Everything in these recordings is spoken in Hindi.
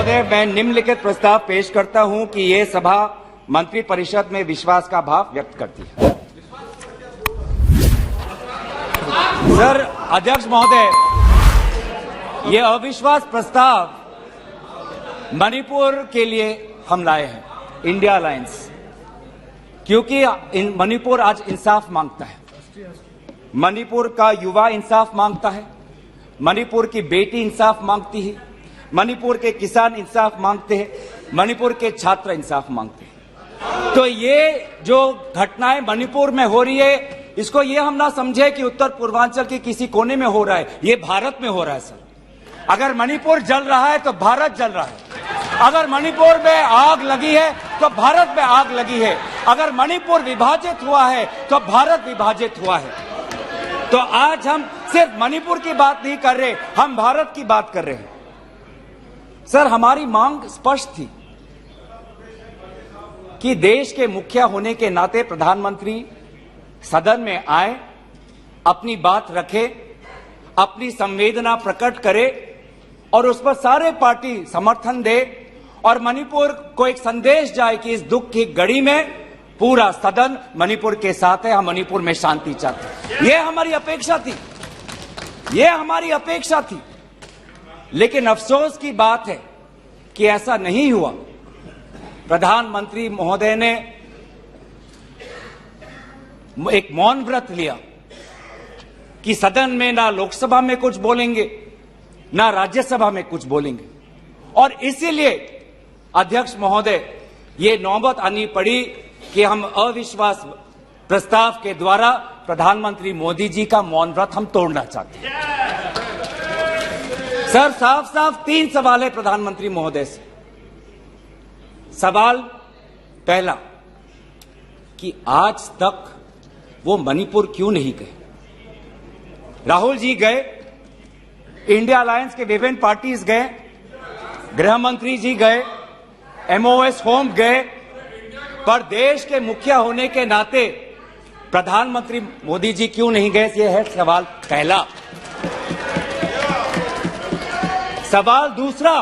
महोदय, मैं निम्नलिखित प्रस्ताव पेश करता हूं कि ये सभा मंत्री परिषद में विश्वास का भाव व्यक्त करती है। सर अध्यक्ष महोदय, ये अविश्वास प्रस्ताव मणिपुर के लिए हम लाए हैं, इंडिया अलायंस, क्योंकि मणिपुर आज इंसाफ मांगता है। मणिपुर का युवा इंसाफ मांगता है, मणिपुर की बेटी इंसाफ मांगती है, मणिपुर के किसान इंसाफ मांगते हैं, मणिपुर के छात्र इंसाफ मांगते हैं। तो ये जो घटनाएं मणिपुर में हो रही है, इसको ये हम ना समझे कि उत्तर पूर्वांचल के किसी कोने में हो रहा है, ये भारत में हो रहा है। सर, अगर मणिपुर जल रहा है तो भारत जल रहा है। अगर मणिपुर में आग लगी है तो भारत में आग लगी है। अगर मणिपुर विभाजित हुआ है तो भारत विभाजित हुआ है। तो आज हम सिर्फ मणिपुर की बात नहीं कर रहे, हम भारत की बात कर रहे हैं। सर, हमारी मांग स्पष्ट थी कि देश के मुखिया होने के नाते प्रधानमंत्री सदन में आए, अपनी बात रखे, अपनी संवेदना प्रकट करे और उस पर सारे पार्टी समर्थन दे और मणिपुर को एक संदेश जाए कि इस दुख की घड़ी में पूरा सदन मणिपुर के साथ है, हम मणिपुर में शांति चाहते हैं। यह हमारी अपेक्षा थी, यह हमारी अपेक्षा थी। लेकिन अफसोस की बात है कि ऐसा नहीं हुआ। प्रधानमंत्री महोदय ने एक मौन व्रत लिया कि सदन में ना लोकसभा में कुछ बोलेंगे, ना राज्यसभा में कुछ बोलेंगे। और इसीलिए अध्यक्ष महोदय, ये नौबत आनी पड़ी कि हम अविश्वास प्रस्ताव के द्वारा प्रधानमंत्री मोदी जी का मौन व्रत हम तोड़ना चाहते हैं। सर, साफ साफ 3 सवाल है प्रधानमंत्री महोदय से। सवाल पहला कि आज तक वो मणिपुर क्यों नहीं गए? राहुल जी गए, इंडिया अलायंस के विभिन्न पार्टीज गए, गृह मंत्री जी गए, एमओएस होम गए, पर देश के मुखिया होने के नाते प्रधानमंत्री मोदी जी क्यों नहीं गए? यह है सवाल पहला। सवाल दूसरा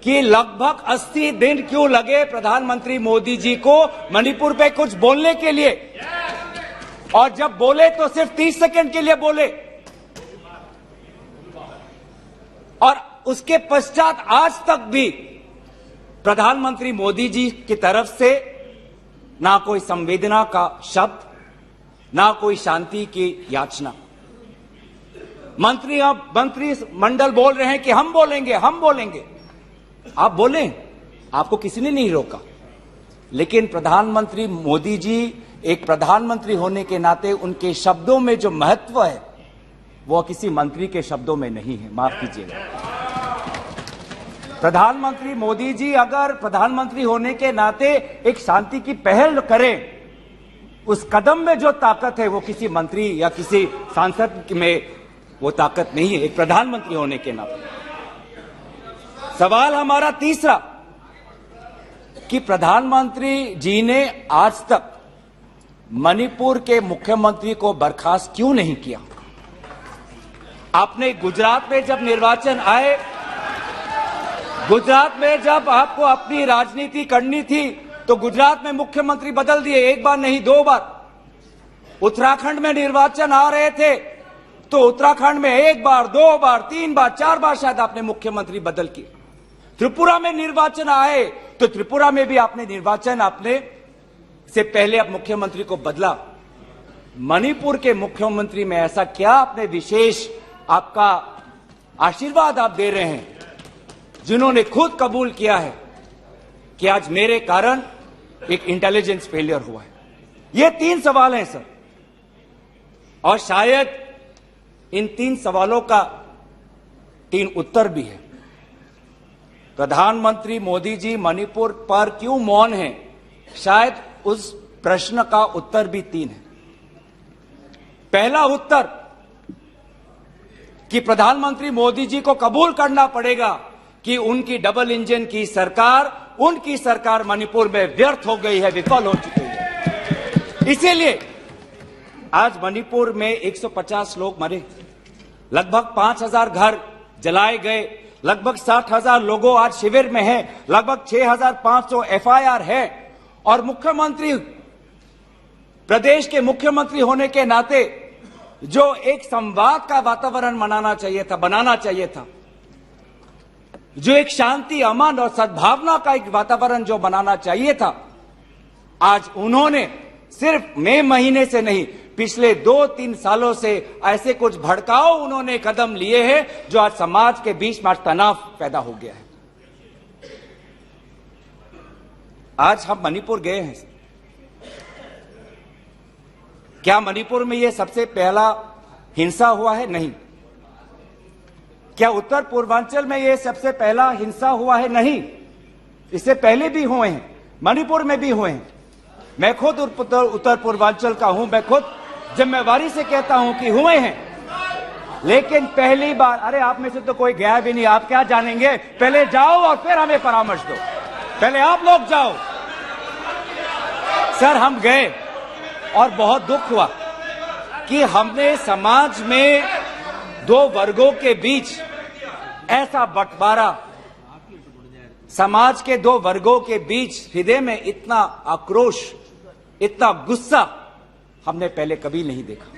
कि लगभग 80 दिन क्यों लगे प्रधानमंत्री मोदी जी को मणिपुर पे कुछ बोलने के लिए, और जब बोले तो सिर्फ 30 सेकंड के लिए बोले, और उसके पश्चात आज तक भी प्रधानमंत्री मोदी जी की तरफ से ना कोई संवेदना का शब्द, ना कोई शांति की याचना। मंत्री मंडल बोल रहे हैं कि हम बोलेंगे, हम बोलेंगे। आप बोलें, आपको किसी ने नहीं रोका। लेकिन प्रधानमंत्री मोदी जी एक प्रधानमंत्री होने के नाते उनके शब्दों में जो महत्व है वो किसी मंत्री के शब्दों में नहीं है। माफ कीजिएगा। प्रधानमंत्री मोदी जी अगर प्रधानमंत्री होने के नाते एक शांति की पहल करें, उस कदम में जो ताकत है वो किसी मंत्री या किसी सांसद में वो ताकत नहीं है, एक प्रधानमंत्री होने के नाते। सवाल हमारा तीसरा कि प्रधानमंत्री जी ने आज तक मणिपुर के मुख्यमंत्री को बर्खास्त क्यों नहीं किया? आपने गुजरात में जब निर्वाचन आए, गुजरात में जब आपको अपनी राजनीति करनी थी तो गुजरात में मुख्यमंत्री बदल दिए, एक बार नहीं 2 बार। उत्तराखंड में निर्वाचन आ रहे थे तो उत्तराखंड में 1 बार, 2 बार, 3 बार, 4 बार शायद आपने मुख्यमंत्री बदल किए। त्रिपुरा में निर्वाचन आए तो त्रिपुरा में भी आपने निर्वाचन आपने से पहले अब मुख्यमंत्री को बदला। मणिपुर के मुख्यमंत्री में ऐसा क्या आपने विशेष, आपका आशीर्वाद आप दे रहे हैं, जिन्होंने खुद कबूल किया है कि आज मेरे कारण एक इंटेलिजेंस फेलियर हुआ है? ये 3 सवाल हैं सर, और शायद इन 3 सवालों का 3 उत्तर भी है। प्रधानमंत्री मोदी जी मणिपुर पर क्यों मौन हैं? शायद उस प्रश्न का उत्तर भी 3 है। पहला उत्तर कि प्रधानमंत्री मोदी जी को कबूल करना पड़ेगा कि उनकी डबल इंजन की सरकार, उनकी सरकार मणिपुर में व्यर्थ हो गई है, विफल हो चुकी है। इसीलिए आज मणिपुर में 150 लोग मरे, लगभग 5000 घर जलाए गए, लगभग 60,000 लोगों आज शिविर में हैं, लगभग 6,500 एफआईआर है। और मुख्यमंत्री, प्रदेश के मुख्यमंत्री होने के नाते जो एक संवाद का वातावरण बनाना चाहिए था, जो एक शांति, अमन और सद्भावना का एक वातावरण जो बनाना चाहिए था, आज उन्होंने सिर्फ मई महीने से नहीं, पिछले 2-3 सालों से ऐसे कुछ भड़काऊ उन्होंने कदम लिए हैं जो आज समाज के बीच में तनाव पैदा हो गया है। आज हम मणिपुर गए हैं। क्या मणिपुर में यह सबसे पहला हिंसा हुआ है? नहीं। क्या उत्तर पूर्वांचल में यह सबसे पहला हिंसा हुआ है? नहीं। इससे पहले भी हुए हैं, मणिपुर में भी हुए हैं। मैं खुद उत्तर पूर्वांचल का हूं, मैं खुद जिम्मेवारी से कहता हूं कि हुए हैं। लेकिन पहली बार, अरे आप में से तो कोई गया भी नहीं, आप क्या जानेंगे? पहले जाओ और फिर हमें परामर्श दो। पहले आप लोग जाओ। सर, हम गए और बहुत दुख हुआ कि हमने समाज में दो वर्गों के बीच ऐसा बंटवारा, समाज के दो वर्गों के बीच हृदय में इतना आक्रोश, इतना गुस्सा हमने पहले कभी नहीं देखा।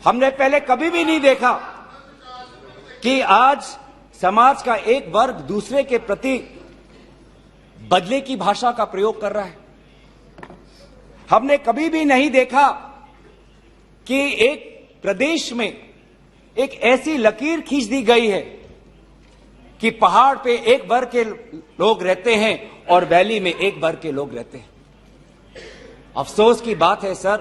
हमने पहले कभी भी नहीं देखा कि आज समाज का एक वर्ग दूसरे के प्रति बदले की भाषा का प्रयोग कर रहा है। हमने कभी भी नहीं देखा कि एक प्रदेश में एक ऐसी लकीर खींच दी गई है कि पहाड़ पे एक वर्ग के लोग रहते हैं और वैली में एक वर्ग के लोग रहते हैं। अफसोस की बात है सर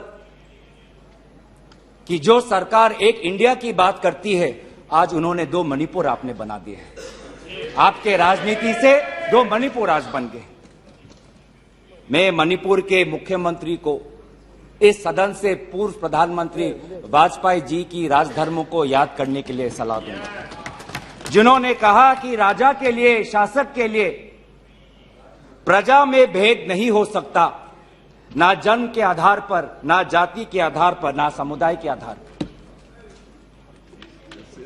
कि जो सरकार एक इंडिया की बात करती है, आज उन्होंने दो मणिपुर आपने बना दिए हैं। आपके राजनीति से दो मणिपुर आज बन गए। मैं मणिपुर के मुख्यमंत्री को, इस सदन से पूर्व प्रधानमंत्री वाजपेयी जी की राजधर्मों को याद करने के लिए सलाह दूंगा, जिन्होंने कहा कि राजा के लिए, शासक के लिए प्रजा में भेद नहीं हो सकता, ना जन्म के आधार पर, ना जाति के आधार पर, ना समुदाय के आधार पर।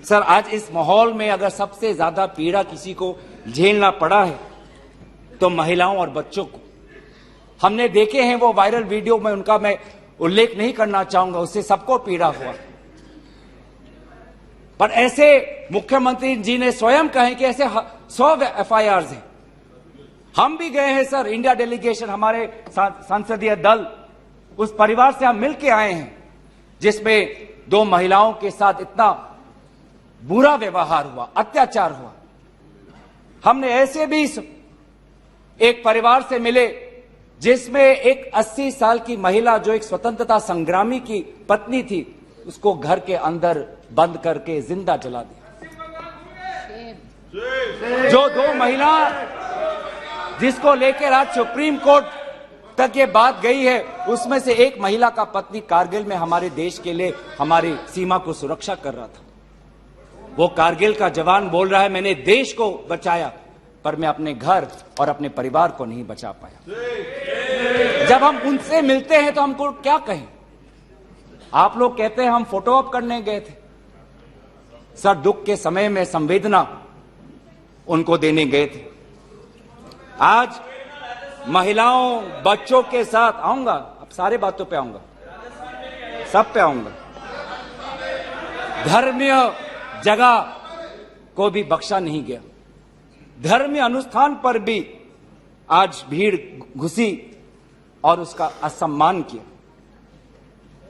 सर, आज इस माहौल में अगर सबसे ज्यादा पीड़ा किसी को झेलना पड़ा है तो महिलाओं और बच्चों को। हमने देखे हैं वो वायरल वीडियो में, उनका मैं उल्लेख नहीं करना चाहूंगा, उससे सबको पीड़ा हुआ। पर ऐसे मुख्यमंत्री जी ने स्वयं कहे कि ऐसे 100 एफआईआर हैं। हम भी गए हैं सर, इंडिया डेलीगेशन, हमारे संसदीय दल, उस परिवार से हम मिलके आए हैं जिसमें दो महिलाओं के साथ इतना बुरा व्यवहार हुआ, अत्याचार हुआ। हमने ऐसे भी एक परिवार से मिले जिसमें एक 80 साल की महिला, जो एक स्वतंत्रता संग्रामी की पत्नी थी, उसको घर के अंदर बंद करके जिंदा जला दिया। जो दो महिला, जिसको लेकर आज सुप्रीम कोर्ट तक ये बात गई है, उसमें से एक महिला का पति कारगिल में हमारे देश के लिए हमारी सीमा को सुरक्षा कर रहा था। वो कारगिल का जवान बोल रहा है, मैंने देश को बचाया, पर मैं अपने घर और अपने परिवार को नहीं बचा पाया। जब हम उनसे मिलते हैं तो हमको क्या कहें? आप लोग कहते हैं हम फोटो ऑप करने गए थे। सर, दुख के समय में संवेदना उनको देने गए थे। आज महिलाओं, बच्चों के साथ आऊंगा, अब सारे बातों पे आऊंगा, सब पे आऊंगा। धर्मीय जगह को भी बख्शा नहीं गया। धर्मीय अनुष्ठान पर भी आज भीड़ घुसी और उसका असम्मान किया।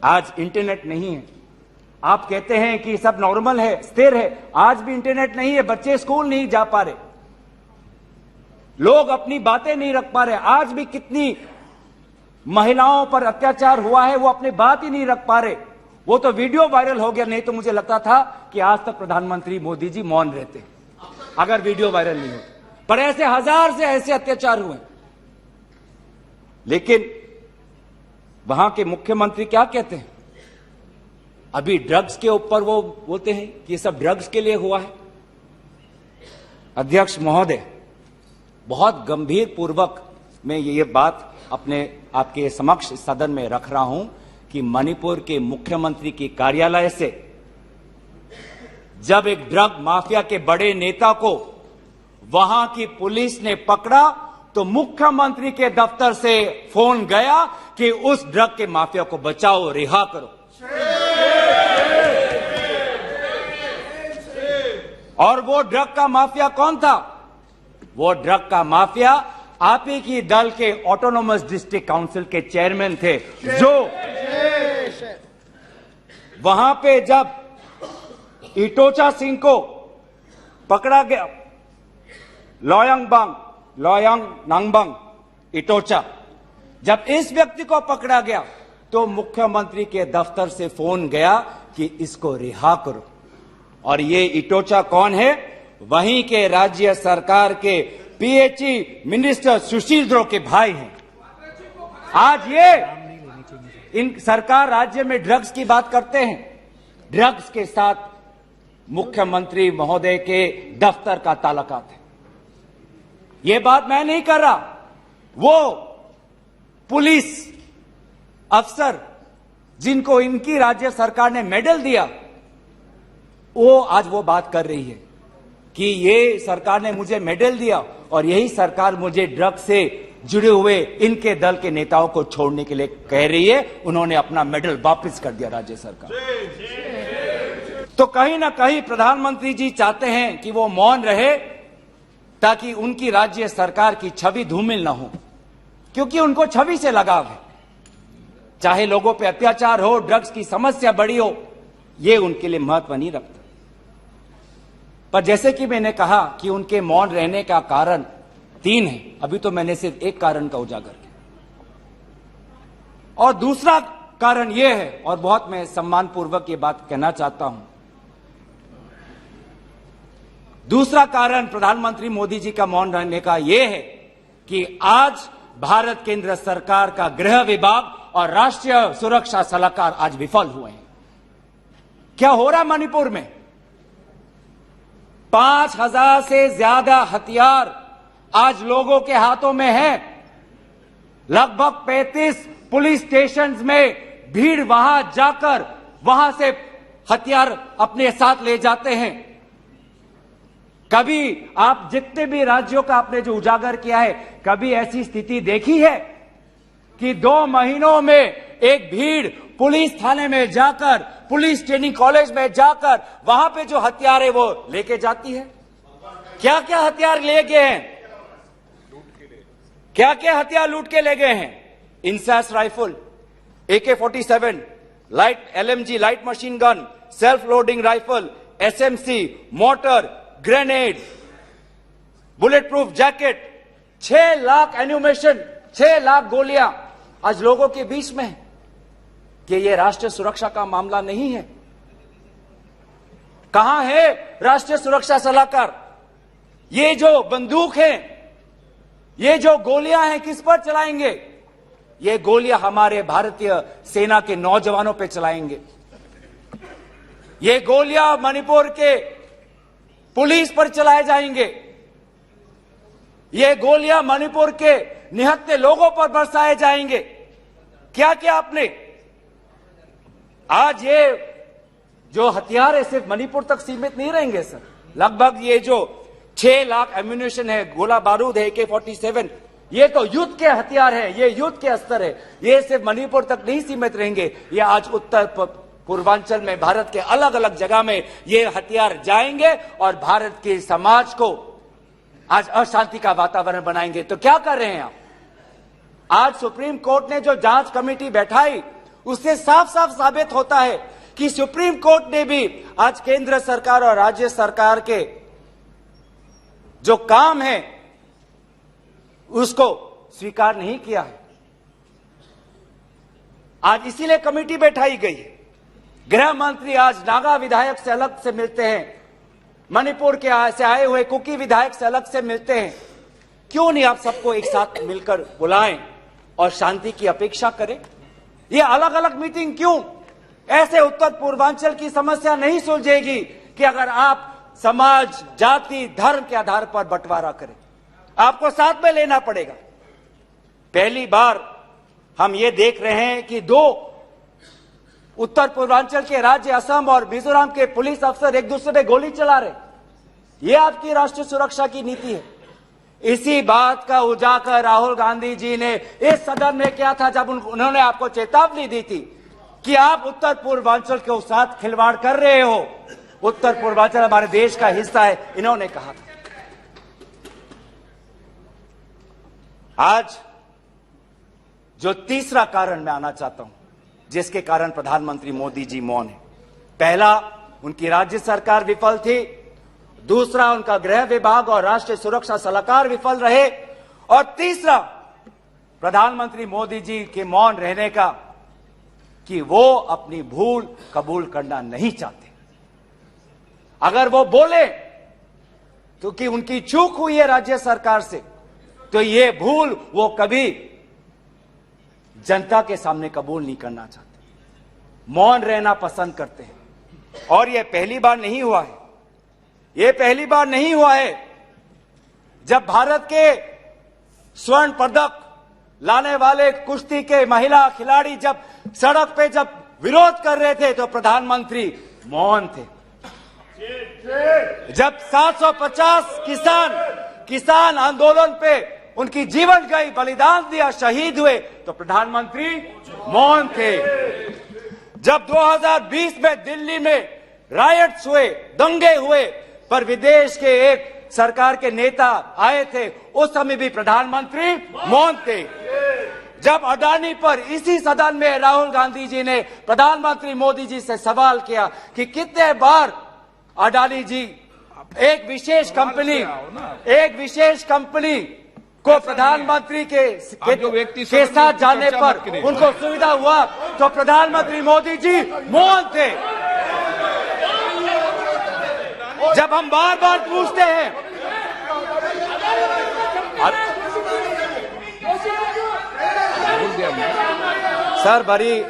आज इंटरनेट नहीं है। आप कहते हैं कि सब नॉर्मल है, स्थिर है, आज भी इंटरनेट नहीं है, बच्चे स्कूल नहीं जा पा रहे, लोग अपनी बातें नहीं रख पा रहे। आज भी कितनी महिलाओं पर अत्याचार हुआ है, वो अपनी बात ही नहीं रख पा रहे। वो तो वीडियो वायरल हो गया, नहीं तो मुझे लगता था कि आज तक प्रधानमंत्री मोदी जी मौन रहते अगर वीडियो वायरल नहीं होता। पर ऐसे हजार से ऐसे अत्याचार हुए। लेकिन वहां के मुख्यमंत्री क्या कहते हैं? अभी ड्रग्स के ऊपर वो बोलते हैं कि ये सब ड्रग्स के लिए हुआ है। अध्यक्ष महोदय, बहुत गंभीर पूर्वक मैं ये बात आपके समक्ष सदन में रख रहा हूं कि मणिपुर के मुख्यमंत्री की कार्यालय से जब एक ड्रग माफिया के बड़े नेता को वहां की पुलिस ने पकड़ा तो मुख्यमंत्री के दफ्तर से फोन गया कि उस ड्रग के माफिया को बचाओ, रिहा करो। और वो ड्रग का माफिया कौन था? वो ड्रग का माफिया आप ही की दल के ऑटोनोमस डिस्ट्रिक्ट काउंसिल के चेयरमैन थे, जो वहां पे जब इटोचा सिंह को पकड़ा गया, लोयांग नांगबंग इटोचा, जब इस व्यक्ति को पकड़ा गया तो मुख्यमंत्री के दफ्तर से फोन गया कि इसको रिहा करो। और ये इटोचा कौन है? वहीं के राज्य सरकार के पीएचई मिनिस्टर सुशील द्रो के भाई हैं। आज ये इन सरकार राज्य में ड्रग्स की बात करते हैं, ड्रग्स के साथ मुख्यमंत्री महोदय के दफ्तर का ताल्लुकात है। ये बात मैं नहीं कर रहा, वो पुलिस अफसर जिनको इनकी राज्य सरकार ने मेडल दिया, वो आज वो बात कर रही है कि ये सरकार ने मुझे मेडल दिया और यही सरकार मुझे ड्रग्स से जुड़े हुए इनके दल के नेताओं को छोड़ने के लिए कह रही है। उन्होंने अपना मेडल वापस कर दिया राज्य सरकार। तो कहीं ना कहीं प्रधानमंत्री जी चाहते हैं कि वो मौन रहे ताकि उनकी राज्य सरकार की छवि धूमिल ना हो, क्योंकि उनको छवि से लगाव है। चाहे लोगों पे अत्याचार हो, ड्रग्स की समस्या बड़ी हो, ये उनके लिए महत्व नहीं रखता। पर जैसे कि मैंने कहा कि उनके मौन रहने का कारण 3 है, अभी तो मैंने सिर्फ एक कारण का उजागर किया। और दूसरा कारण यह है, और बहुत मैं सम्मानपूर्वक ये बात कहना चाहता हूं, दूसरा कारण प्रधानमंत्री मोदी जी का मौन रहने का यह है कि आज भारत केंद्र सरकार का गृह विभाग और राष्ट्रीय सुरक्षा सलाहकार आज विफल हुए हैं। क्या हो रहा मणिपुर में? 5000 से ज्यादा हथियार आज लोगों के हाथों में है। लगभग 35 पुलिस स्टेशंस में भीड़ वहां जाकर वहां से हथियार अपने साथ ले जाते हैं। कभी आप जितने भी राज्यों का आपने जो उजागर किया है, कभी ऐसी स्थिति देखी है कि 2 महीनों में एक भीड़ पुलिस थाने में जाकर, पुलिस ट्रेनिंग कॉलेज में जाकर वहां पे जो हथियार है वो लेके जाती है? क्या क्या हथियार ले गए हैं? क्या क्या हथियार लूट के ले गए हैं? INSAS rifle, AK-47, light LMG light machine gun, self loading rifle, SMC, motor, grenade, bullet proof jacket, 6 lakh ammunition, 6 lakh गोलियां आज लोगों के बीच में है। कि ये राष्ट्रीय सुरक्षा का मामला नहीं है? कहां है राष्ट्रीय सुरक्षा सलाहकार? ये जो बंदूक है, ये जो गोलियां हैं, किस पर चलाएंगे? ये गोलियां हमारे भारतीय सेना के नौजवानों पे चलाएंगे। ये गोलियां मणिपुर के पुलिस पर चलाए जाएंगे। ये गोलियां मणिपुर के निहत्थे लोगों पर बरसाए जाएंगे। क्या क्या आपने आज ये जो हथियार है सिर्फ मणिपुर तक सीमित नहीं रहेंगे सर। लगभग ये जो 6 लाख एम्यूनेशन है, गोला बारूद है, AK-47, ये तो युद्ध के हथियार है, ये युद्ध के अस्त्र है। ये सिर्फ मणिपुर तक नहीं सीमित रहेंगे, ये आज उत्तर पूर्वांचल में भारत के अलग अलग जगह में ये हथियार जाएंगे और भारत के समाज को आज अशांति का वातावरण बनाएंगे। तो क्या कर रहे हैं आप? आज सुप्रीम कोर्ट ने जो जांच कमेटी बैठाई, उससे साफ साफ साबित होता है कि सुप्रीम कोर्ट ने भी आज केंद्र सरकार और राज्य सरकार के जो काम है उसको स्वीकार नहीं किया है। आज इसीलिए कमेटी बैठाई गई है। गृह मंत्री आज नागा विधायक से अलग से मिलते हैं, मणिपुर के से आए हुए कुकी विधायक से अलग से मिलते हैं। क्यों नहीं आप सबको एक साथ मिलकर बुलाएं और शांति की अपेक्षा करें? ये अलग अलग मीटिंग क्यों? ऐसे उत्तर पूर्वांचल की समस्या नहीं सुलझेगी कि अगर आप समाज, जाति, धर्म के आधार पर बंटवारा करें। आपको साथ में लेना पड़ेगा। पहली बार हम ये देख रहे हैं कि 2 उत्तर पूर्वांचल के राज्य असम और मिजोरम के पुलिस अफसर एक दूसरे पे गोली चला रहे। ये आपकी राष्ट्रीय सुरक्षा की नीति है। इसी बात का उजागर राहुल गांधी जी ने इस सदन में किया था जब उन्होंने आपको चेतावनी दी थी कि आप उत्तर पूर्वांचल के साथ खिलवाड़ कर रहे हो। उत्तर पूर्वांचल हमारे देश का हिस्सा है, इन्होंने कहा था। आज जो तीसरा कारण मैं आना चाहता हूं जिसके कारण प्रधानमंत्री मोदी जी मौन है, पहला उनकी राज्य सरकार विफल थी, दूसरा उनका गृह विभाग और राष्ट्रीय सुरक्षा सलाहकार विफल रहे, और तीसरा प्रधानमंत्री मोदी जी के मौन रहने का कि वो अपनी भूल कबूल करना नहीं चाहते। अगर वो बोले तो कि उनकी चूक हुई है राज्य सरकार से, तो ये भूल वो कभी जनता के सामने कबूल नहीं करना चाहते, मौन रहना पसंद करते हैं। और ये पहली बार नहीं हुआ है, ये पहली बार नहीं हुआ है जब भारत के स्वर्ण पदक लाने वाले कुश्ती के महिला खिलाड़ी जब सड़क पे जब विरोध कर रहे थे तो प्रधानमंत्री मौन थे। जब 750 किसान आंदोलन पे उनकी जीवन गई, बलिदान दिया, शहीद हुए, तो प्रधानमंत्री मौन थे। जब 2020 में दिल्ली में रायट्स हुए, दंगे हुए, पर विदेश के एक सरकार के नेता आए थे, उस समय भी प्रधानमंत्री मौन थे। जब अडानी पर इसी सदन में राहुल गांधी जी ने प्रधानमंत्री मोदी जी से सवाल किया कि कितने बार अडानी जी एक विशेष कंपनी को प्रधानमंत्री के साथ जाने पर उनको सुविधा हुआ, तो प्रधानमंत्री मोदी जी मौन थे। जब हम बार बार पूछते हैं, सर बड़ी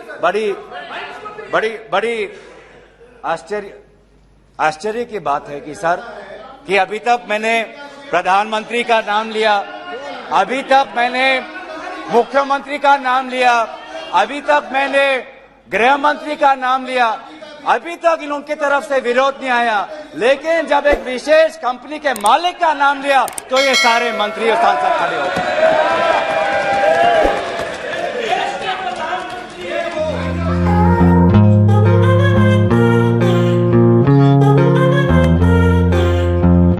आश्चर्य की बात है कि सर कि अभी तक मैंने प्रधानमंत्री का नाम लिया, अभी तक मैंने मुख्यमंत्री का नाम लिया, अभी तक मैंने गृह मंत्री का नाम लिया, अभी तक इनकी तरफ से विरोध नहीं आया, लेकिन जब एक विशेष कंपनी के मालिक का नाम लिया तो ये सारे मंत्री और सांसद खड़े हो गए।